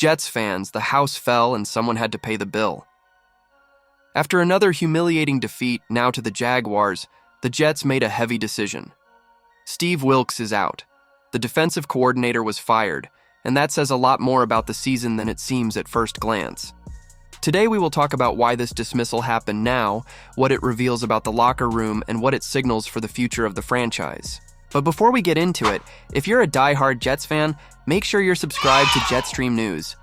Jets fans, the house fell and someone had to pay the bill. After another humiliating defeat, now to the Jaguars, the Jets made a heavy decision. Steve Wilks is out. The defensive coordinator was fired, and that says a lot more about the season than it seems at first glance. Today we will talk about why this dismissal happened now, what it reveals about the locker room, and what it signals for the future of the franchise. But before we get into it, if you're a die-hard Jets fan, make sure you're subscribed to Jetstream News.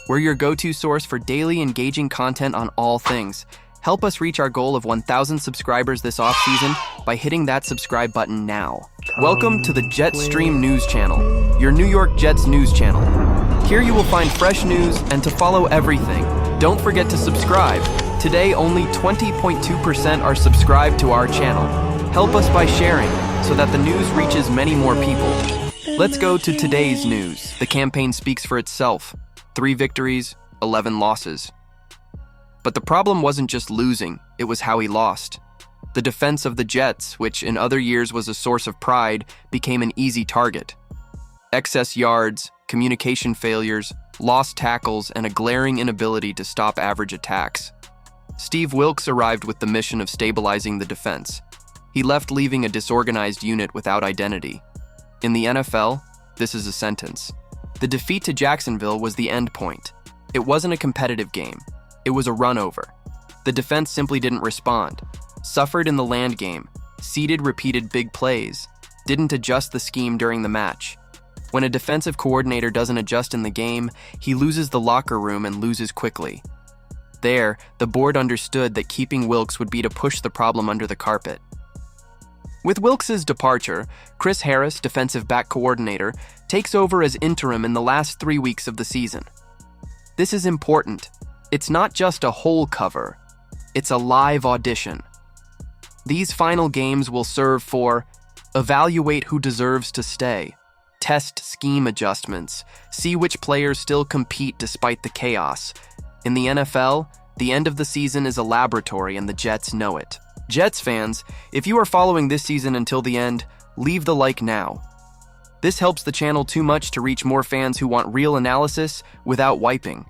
We're your go-to source for daily engaging content on all things. Help us reach our goal of 1,000 subscribers this off-season by hitting that subscribe button now. Welcome to the Jetstream News Channel, your New York Jets news channel. Here you will find fresh news, and to follow everything, don't forget to subscribe. Today, only 20.2% are subscribed to our channel. Help us by sharing, so that the news reaches many more people. Let's go to today's news. The campaign speaks for itself. 3 victories, 11 losses. But the problem wasn't just losing, it was how he lost. The defense of the Jets, which in other years was a source of pride, became an easy target. Excess yards, communication failures, lost tackles, and a glaring inability to stop average attacks. Steve Wilks arrived with the mission of stabilizing the defense. He left leaving a disorganized unit without identity. In the NFL, this is a sentence. The defeat to Jacksonville was the end point. It wasn't a competitive game. It was a run-over. The defense simply didn't respond, suffered in the land game, ceded repeated big plays, didn't adjust the scheme during the match. When a defensive coordinator doesn't adjust in the game, he loses the locker room and loses quickly. There, the board understood that keeping Wilks would be to push the problem under the carpet. With Wilks' departure, Chris Harris, defensive back coordinator, takes over as interim in the last 3 weeks of the season. This is important. It's not just a hole cover, it's a live audition. These final games will serve for evaluate who deserves to stay, test scheme adjustments, see which players still compete despite the chaos. In the NFL, the end of the season is a laboratory and the Jets know it. Jets fans, if you are following this season until the end, leave the like now. This helps the channel too much to reach more fans who want real analysis without wiping.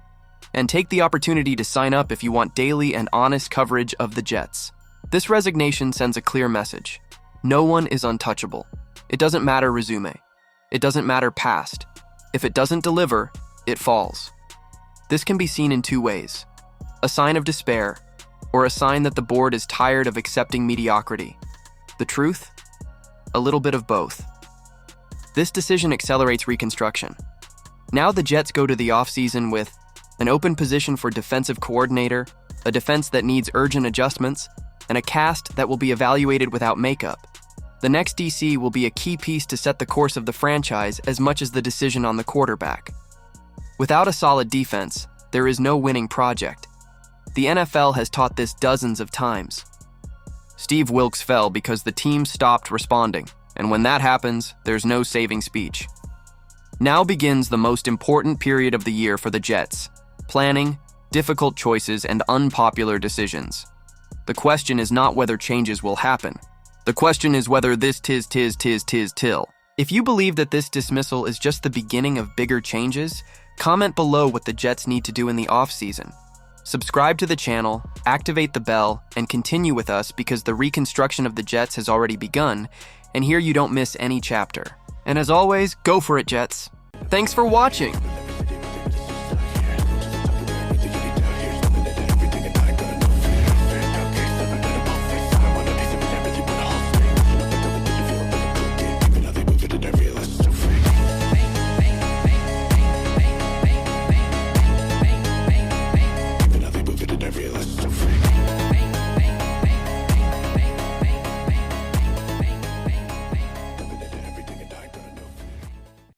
And take the opportunity to sign up if you want daily and honest coverage of the Jets. This resignation sends a clear message. No one is untouchable. It doesn't matter resume. It doesn't matter past. If it doesn't deliver, it falls. This can be seen in 2 ways. A sign of despair, or a sign that the board is tired of accepting mediocrity. The truth? A little bit of both. This decision accelerates reconstruction. Now the Jets go to the offseason with an open position for defensive coordinator, a defense that needs urgent adjustments, and a cast that will be evaluated without makeup. The next DC will be a key piece to set the course of the franchise as much as the decision on the quarterback. Without a solid defense, there is no winning project. The NFL has taught this dozens of times. Steve Wilks fell because the team stopped responding, and when that happens, there's no saving speech. Now begins the most important period of the year for the Jets. Planning, difficult choices, and unpopular decisions. The question is not whether changes will happen. The question is whether this till. If you believe that this dismissal is just the beginning of bigger changes, comment below what the Jets need to do in the offseason. Subscribe to the channel, activate the bell, and continue with us because the reconstruction of the Jets has already begun, and here you don't miss any chapter. And as always, go for it, Jets. Thanks for watching!